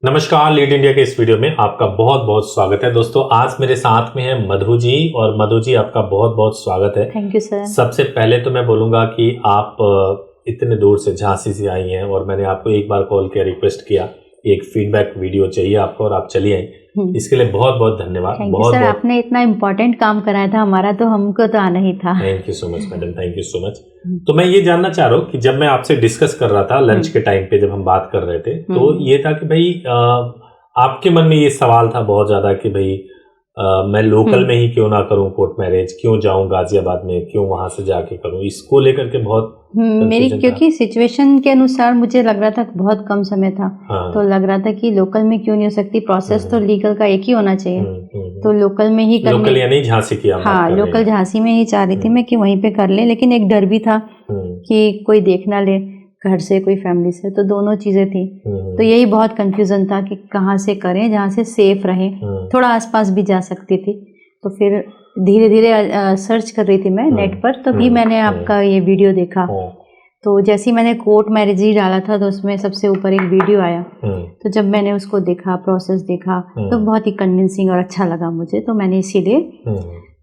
नमस्कार, lead India के इस वीडियो में आपका बहुत बहुत स्वागत है। दोस्तों, आज मेरे साथ में है मधु जी, और मधु जी आपका बहुत बहुत स्वागत है। Thank you sir. सबसे पहले तो मैं बोलूंगा कि आप इतने दूर से झांसी से आई हैं और मैंने आपको एक बार कॉल किया, रिक्वेस्ट किया, एक फीडबैक वीडियो चाहिए आपको और आप चली आई। इसके लिए बहुत बहुत धन्यवाद। बहुत सर, आपने इतना इम्पोर्टेंट काम कराया था हमारा, तो हमको तो आना ही था। Thank you so much madam, thank you so much. तो मैं ये जानना चाह रहा हूँ कि जब मैं आपसे डिस्कस कर रहा था लंच के टाइम पे, जब हम बात कर रहे थे, तो ये था कि भाई आपके मन में ये सवाल था बहुत ज्यादा कि भाई मैं लोकल में ही क्यों ना करूं कोर्ट मैरिज, क्यों जाऊं गाजियाबाद में, क्यों वहां से जाके करूं, इसको लेकर के बहुत मेरी क्योंकि सिचुएशन के अनुसार मुझे लग रहा था बहुत कम समय था। हाँ। तो लग रहा था कि लोकल में क्यों नहीं हो सकती, प्रोसेस तो लीगल का एक ही होना चाहिए। तो लोकल में ही करने, लोकल यानी झांसी की? हाँ, लोकल झांसी में ही चाह रही थी मैं कि वहीं पे कर ले, लेकिन एक डर भी था कि कोई देख ना ले, घर से कोई फैमिली से, तो दोनों चीजें थी। तो यही बहुत कंफ्यूजन था कि कहाँ से करें जहाँ से सेफ रहे, थोड़ा आसपास भी जा सकती थी। तो फिर धीरे धीरे सर्च कर रही थी मैं नेट पर, तभी मैंने आपका ये वीडियो देखा। तो जैसे ही मैंने कोर्ट मैरिज ही डाला था तो उसमें सबसे ऊपर एक वीडियो आया। तो जब मैंने उसको देखा, प्रोसेस देखा, तो बहुत ही कन्विंसिंग और अच्छा लगा मुझे। तो मैंने इसीलिए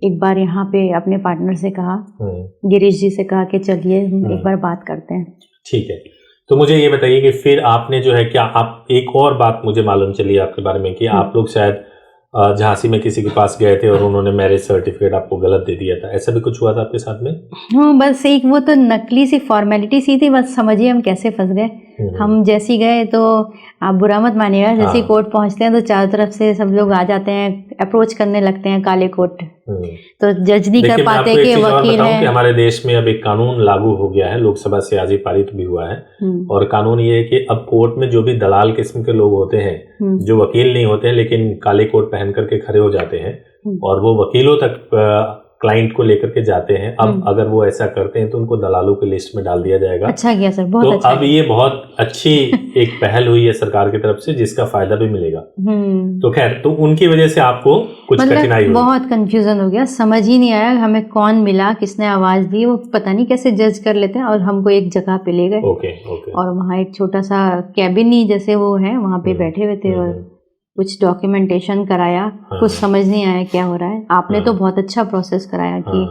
एक बार यहाँ पे अपने पार्टनर से कहा, गिरीश जी से कहा कि चलिए एक बार बात करते हैं। ठीक है। तो मुझे ये बताइए कि फिर आपने जो है, क्या आप, एक और बात मुझे मालूम चली आपके बारे में कि आप लोग शायद झांसी में किसी के पास गए थे और उन्होंने मैरिज सर्टिफिकेट आपको गलत दे दिया था, ऐसा भी कुछ हुआ था आपके साथ में? हाँ, बस एक वो तो नकली सी फॉर्मेलिटी सी थी, बस समझिए हम कैसे फंस गए। हम जैसी गए, तो आप बुरा मत मानिएगा, जैसे कोर्ट पहुंचते हैं तो चारों तरफ से सब लोग आ जाते हैं, अप्रोच करने लगते हैं काले कोर्ट। तो जज नहीं कर पाते कि वकील है। कि हमारे देश में अब एक कानून लागू हो गया है, लोकसभा से आज ही पारित भी हुआ है, और कानून ये है कि अब कोर्ट में जो भी दलाल किस्म के लोग होते हैं, जो वकील नहीं होते हैं लेकिन काले कोट पहन करके खड़े हो जाते हैं और वो वकीलों तक क्लाइंट को लेकर के जाते हैं, अब अगर वो ऐसा करते हैं तो उनको दलालों की लिस्ट में डाल दिया जाएगा। अच्छा किया सर, बहुत तो अच्छा। अब ये बहुत अच्छी एक पहल हुई है सरकार की तरफ से, जिसका फायदा भी मिलेगा। तो खैर, तो उनकी वजह से आपको कुछ कठिनाई हुई? बहुत कंफ्यूजन हो गया, समझ ही नहीं आया हमें कौन मिला, किसने आवाज दी, वो पता नहीं कैसे जज कर लेते हैं। और हमको एक जगह पे ले गए। ओके। और वहाँ एक छोटा सा कैबिन ही जैसे वो है, वहाँ पे बैठे हुए थे और कुछ डॉक्यूमेंटेशन कराया। कुछ समझ नहीं आया क्या हो रहा है। आपने तो बहुत अच्छा प्रोसेस कराया कि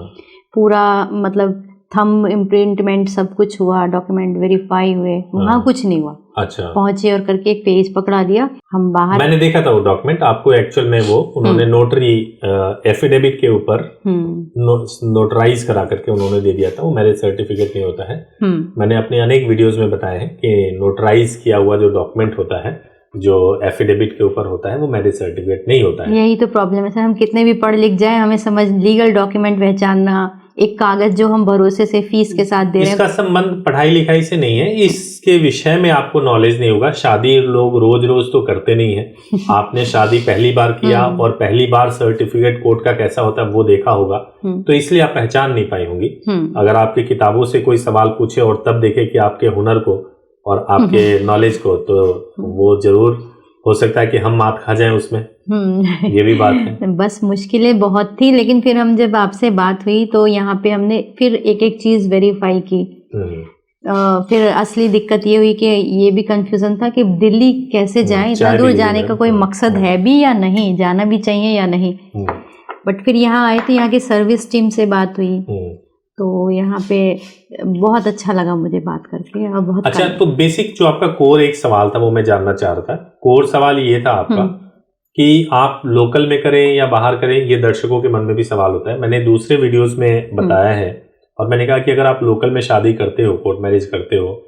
पूरा, मतलब थंब इम्प्रिंटमेंट सब कुछ हुआ, डॉक्यूमेंट वेरीफाई हुए, वहाँ कुछ नहीं हुआ। अच्छा। पहुंचे और करके एक पेज पकड़ा दिया, हम बाहर। मैंने देखा था वो डॉक्यूमेंट आपको, एक्चुअल में वो उन्होंने नोटरी एफिडेविट के ऊपर नोटराइज करा करके उन्होंने दे दिया था। वो मैरिज सर्टिफिकेट नहीं होता है। मैंने अपने अनेक वीडियोस में बताया है कि नोटराइज किया हुआ जो डॉक्यूमेंट होता है, जो एफिडेविट के ऊपर होता है, वो मैरिज सर्टिफिकेट नहीं होता है। यही तो प्रॉब्लम है सर, हम कितने भी पढ़ लिख जाए, हमें समझ, लीगल डॉक्यूमेंट पहचानना, एक कागज जो हम भरोसे से फीस के साथ दे रहे हैं, इसका संबंध पढ़ाई लिखाई से नहीं है, इसके विषय में आपको नॉलेज नहीं होगा। शादी लोग रोज रोज तो करते नहीं है। आपने शादी पहली बार किया और पहली बार सर्टिफिकेट कोर्ट का कैसा होता है वो देखा होगा, तो इसलिए आप पहचान नहीं पाई होंगी। अगर आपकी किताबों से कोई सवाल पूछे और तब देखे कि आपके हुनर को और आपके नॉलेज को, तो वो जरूर हो सकता है कि हम मात खा जाएं उसमें। ये भी बात है। बस मुश्किलें बहुत थी, लेकिन फिर हम जब आपसे बात हुई तो यहाँ पे हमने फिर एक एक चीज वेरीफाई की। फिर असली दिक्कत ये हुई कि ये भी कंफ्यूजन था कि दिल्ली कैसे जाएं, इतना दूर जाने का कोई मकसद है भी या नहीं, जाना भी चाहिए या नहीं। बट फिर यहाँ आए तो यहाँ की सर्विस टीम से बात हुई, तो यहाँ पे बहुत अच्छा लगा मुझे बात करके। और बहुत अच्छा, तो बेसिक जो आपका कोर एक सवाल था वो मैं जानना चाह रहा था। कोर सवाल ये था आपका कि आप लोकल में करें या बाहर करें, ये दर्शकों के मन में भी सवाल होता है। मैंने दूसरे वीडियोस में बताया है और मैंने कहा कि अगर आप लोकल में शादी करते हो, कोर्ट मैरिज करते हो,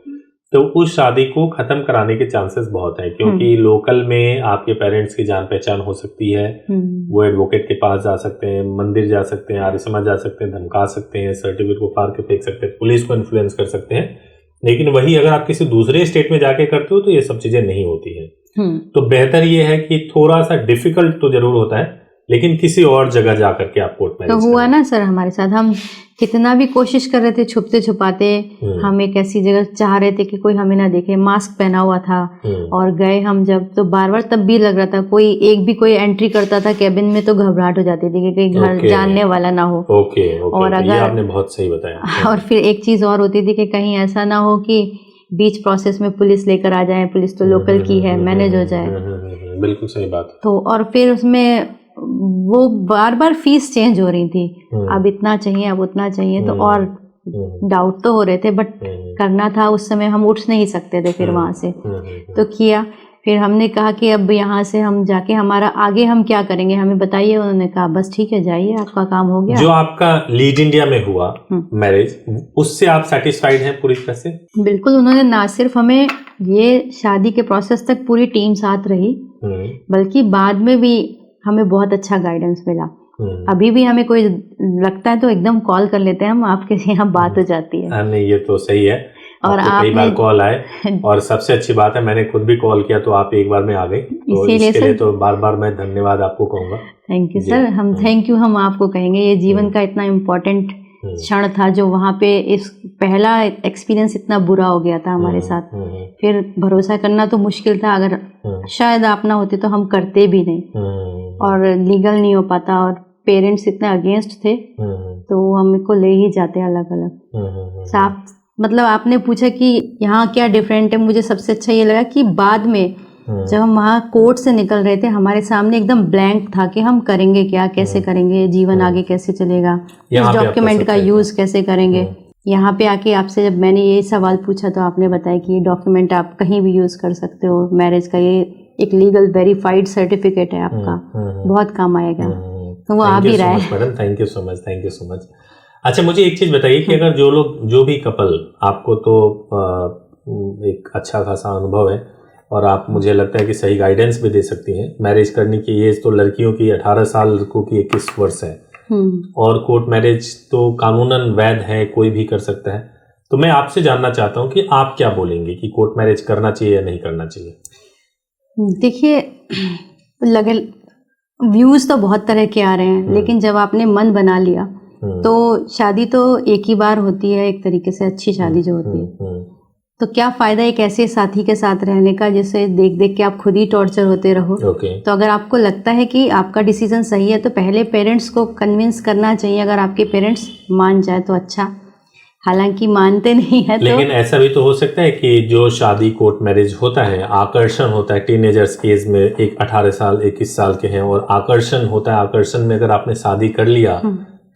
तो उस शादी को खत्म कराने के चांसेस बहुत हैं, क्योंकि लोकल में आपके पेरेंट्स की जान पहचान हो सकती है। वो एडवोकेट के पास जा सकते हैं, मंदिर जा सकते हैं, आर्य समाज जा सकते हैं, धमका सकते हैं, सर्टिफिकेट को फाड़ के फेंक सकते हैं, पुलिस को इन्फ्लुएंस कर सकते हैं। लेकिन वही अगर आप किसी दूसरे स्टेट में जाके करते हो तो ये सब चीजें नहीं होती हैं। तो बेहतर ये है कि थोड़ा सा डिफिकल्ट तो जरूर होता है, लेकिन किसी और जगह जाकर के आप कोर्ट मैरिज तो हुआ ना सर हमारे साथ। हम कितना भी कोशिश कर रहे थे छुपते छुपाते, हम एक ऐसी जगह चाह रहे थे कि कोई हमें ना देखे, मास्क पहना हुआ था, और गए हम जब, तो बार बार तब भी लग रहा था कोई एक भी कोई एंट्री करता था कैबिन में तो घबराहट हो जाती थी कि कहीं घर जानने वाला ना हो। और अगर, ये आपने बहुत सही बताया। और फिर एक चीज और होती थी कि कहीं ऐसा ना हो कि बीच प्रोसेस में पुलिस लेकर आ जाए, पुलिस तो लोकल की है, मैनेज हो जाए। बिल्कुल सही बात है। तो और फिर उसमें वो बार बार फीस चेंज हो रही थी, अब इतना चाहिए, अब उतना चाहिए, तो और डाउट तो हो रहे थे, बट करना था उस समय, हम उठ नहीं सकते थे फिर वहाँ से। तो किया, फिर हमने कहा कि अब यहाँ से हम जाके हमारा आगे हम क्या करेंगे, हमें बताइए। उन्होंने कहा बस ठीक है, जाइए, आपका काम हो गया। जो आपका लीड इंडिया में हुआ मैरिज, उससे आप सेटिस्फाइड हैं पूरी तरह से? बिल्कुल, उन्होंने ना सिर्फ हमें ये शादी के प्रोसेस तक पूरी टीम साथ रही, बल्कि बाद में भी हमें बहुत अच्छा गाइडेंस मिला। अभी भी हमें कोई लगता है तो एकदम कॉल कर लेते हैं हम, आपके यहाँ बात हो जाती है। नहीं, ये तो सही है। और कई बार कॉल आए, और सबसे अच्छी बात है मैंने खुद भी कॉल किया तो आप एक बार में आ गए, तो इसके लिए तो बार बार मैं धन्यवाद आपको कहूँगा। Thank you sir. हम थैंक यू हम आपको कहेंगे, ये जीवन का इतना इम्पोर्टेंट क्षण था जो वहाँ पे इस पहला एक्सपीरियंस इतना बुरा हो गया था हमारे साथ। फिर भरोसा करना तो मुश्किल था, अगर शायद आप ना होते तो हम करते भी नहीं, और लीगल नहीं हो पाता, और पेरेंट्स इतने अगेंस्ट थे तो हमको ले ही जाते अलग अलग। साफ मतलब आपने पूछा कि यहाँ क्या डिफरेंट है, मुझे सबसे अच्छा ये लगा कि बाद में जब हम वहाँ कोर्ट से निकल रहे थे, हमारे सामने एकदम ब्लैंक था कि हम करेंगे क्या, कैसे करेंगे, जीवन आगे कैसे चलेगा, इस डॉक्यूमेंट का यूज कैसे करेंगे। यहाँ पे आके आपसे जब मैंने ये सवाल पूछा तो आपने बताया कि ये डॉक्यूमेंट आप कहीं भी यूज कर सकते हो, मैरिज का ये एक लीगल वेरीफाइड सर्टिफिकेट है आपका, बहुत काम आएगा। तो वो आ भी रहा है। Madam thank you so much, thank you so much. अच्छा, मुझे एक चीज बताइए कि अगर जो भी कपल, आपको तो एक अच्छा खासा अनुभव है और आप, मुझे लगता है कि सही गाइडेंस भी दे सकती हैं। मैरिज करने की एज तो लड़कियों की 18 साल, लड़कों की 21 वर्ष है, और कोर्ट मैरिज तो कानूनन वैध है, कोई भी कर सकता है। तो मैं आपसे जानना चाहता हूँ कि आप क्या बोलेंगे कि कोर्ट मैरिज करना चाहिए या नहीं करना चाहिए? देखिए, लगे व्यूज तो बहुत तरह के आ रहे हैं, लेकिन जब आपने मन बना लिया तो शादी तो एक ही बार होती है, एक तरीके से अच्छी शादी जो होती है। तो क्या फायदा एक ऐसे साथी के साथ रहने का जिसे देख देख के आप खुद ही टॉर्चर होते रहो। तो अगर आपको लगता है कि आपका डिसीजन सही है तो पहले पेरेंट्स को कन्विंस करना चाहिए, अगर आपके पेरेंट्स मान जाए तो अच्छा, हालांकि मानते नहीं है। लेकिन ऐसा भी तो हो सकता है कि जो शादी कोर्ट मैरिज होता है, आकर्षण होता है टीनेजर्स की एज में, एक 18 साल 21 साल के हैं और आकर्षण होता है, आकर्षण में अगर आपने शादी कर लिया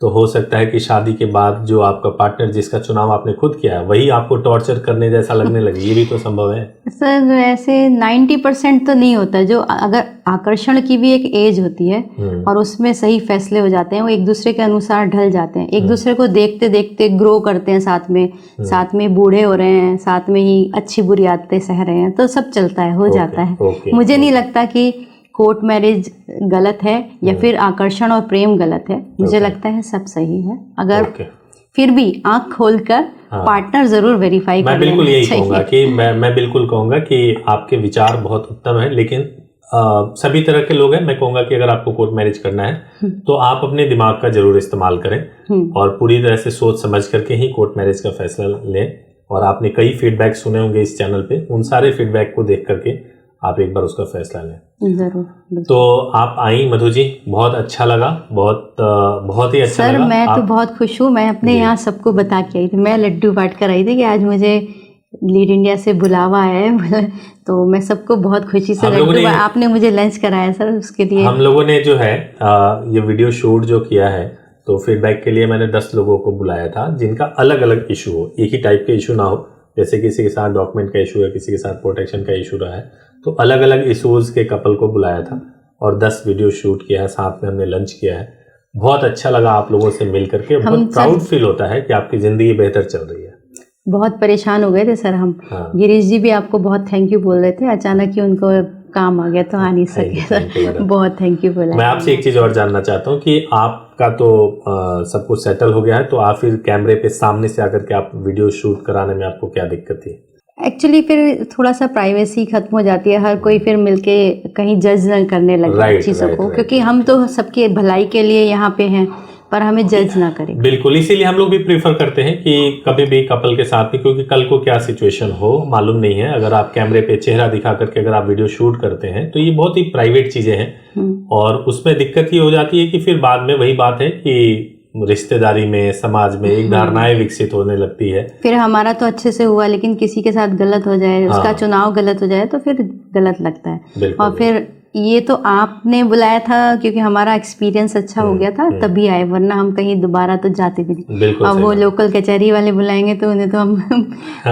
तो हो सकता है कि शादी के बाद जो आपका पार्टनर, जिसका चुनाव आपने खुद किया है, वही आपको टॉर्चर करने जैसा लगने लगे। ये भी तो संभव है सर। ऐसे 90% तो नहीं होता। जो अगर आकर्षण की भी एक एज होती है और उसमें सही फैसले हो जाते हैं, वो एक दूसरे के अनुसार ढल जाते हैं, एक दूसरे को देखते देखते ग्रो करते हैं, साथ में बूढ़े हो रहे हैं, साथ में ही अच्छी बुरी आदतें सह रहे हैं, तो सब चलता है, हो जाता है। मुझे नहीं लगता कि कोर्ट मैरिज गलत है या फिर आकर्षण और प्रेम गलत है। मुझे लगता है सब सही है, अगर फिर भी आंख खोलकर पार्टनर जरूर वेरीफाई कर लेना चाहिए। मैं बिल्कुल यही कहूँगा कि मैं बिल्कुल कहूँगा कि आपके विचार बहुत उत्तम है, लेकिन सभी तरह के लोग हैं। मैं कहूँगा कि अगर आपको कोर्ट मैरिज करना है तो आप अपने दिमाग का जरूर इस्तेमाल करें और पूरी तरह से सोच समझ करके ही कोर्ट मैरिज का फैसला लें। और आपने कई फीडबैक सुने होंगे इस चैनल पे, उन सारे फीडबैक को देख करके आप एक बार उसका फैसला लें। जरूर। तो आप आई मधु जी, बहुत अच्छा लगा, बहुत ही अच्छा लगा। सर मैं तो बहुत खुश हूँ। मैं अपने यहाँ सबको बता के आई थी, मैं लड्डू बांट कर आई थी कि आज मुझे लीड इंडिया से बुलावा है तो मैं सबको बहुत खुशी से लड्डू, आपने मुझे लंच कराया सर, उसके लिए हम लोगों ने जो है ये वीडियो शूट जो किया है, तो फीडबैक के लिए मैंने 10 लोगों को बुलाया था जिनका अलग अलग इशू हो, एक ही टाइप के इशू ना हो। जैसे किसी के साथ डॉक्यूमेंट का इशू है, किसी के साथ प्रोटेक्शन का इशू रहा है, तो अलग अलग इशूज के कपल को बुलाया था और 10 वीडियो शूट किया है, साथ में हमने लंच किया है। बहुत अच्छा लगा आप लोगों से मिल करके, बहुत प्राउड फील होता है कि आपकी जिंदगी बेहतर चल रही है। बहुत परेशान हो गए थे सर हम। गिरीश जी भी आपको बहुत थैंक यू बोल रहे थे, अचानक ही उनको काम आ गया तो आ नहीं सके सर, बहुत थैंक यू बोला। मैं आपसे एक चीज और जानना चाहता हूँ कि आपका तो सब कुछ सेटल हो गया है, तो आप फिर कैमरे पे सामने से आकर के आप वीडियो शूट कराने में आपको क्या दिक्कत थी? एक्चुअली फिर थोड़ा सा प्राइवेसी खत्म हो जाती है, हर कोई फिर मिलके कहीं जज न करने लगे चीज़ों को, क्योंकि हम तो सबके भलाई के लिए यहाँ पे हैं, पर हमें जज ना करें। बिल्कुल, इसीलिए हम लोग भी प्रीफर करते हैं कि कभी भी कपल के साथ में, क्योंकि कल को क्या सिचुएशन हो मालूम नहीं है। अगर आप कैमरे पे चेहरा दिखा करके अगर आप वीडियो शूट करते हैं तो ये बहुत ही प्राइवेट चीजें हैं और उसमें दिक्कत ये हो जाती है कि फिर बाद में वही बात है कि रिश्तेदारी में, समाज में एक धारणाएं विकसित होने लगती है। फिर हमारा तो अच्छे से हुआ, लेकिन किसी के साथ गलत हो जाए, उसका चुनाव गलत हो जाए तो फिर गलत लगता है। और फिर ये तो आपने बुलाया था क्योंकि हमारा एक्सपीरियंस अच्छा हो गया था, तभी आए, वरना हम कहीं दोबारा तो जाते भी नहीं। अब वो लोकल कचहरी वाले बुलाएंगे तो उन्हें तो हम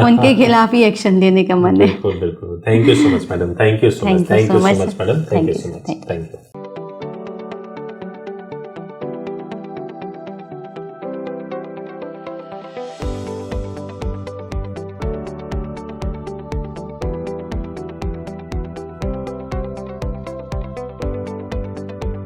उनके खिलाफ ही एक्शन लेने का मन है। बिल्कुल बिल्कुल। Thank you so much madam, thank you so much, thank you so much madam, thank you so much, thank you.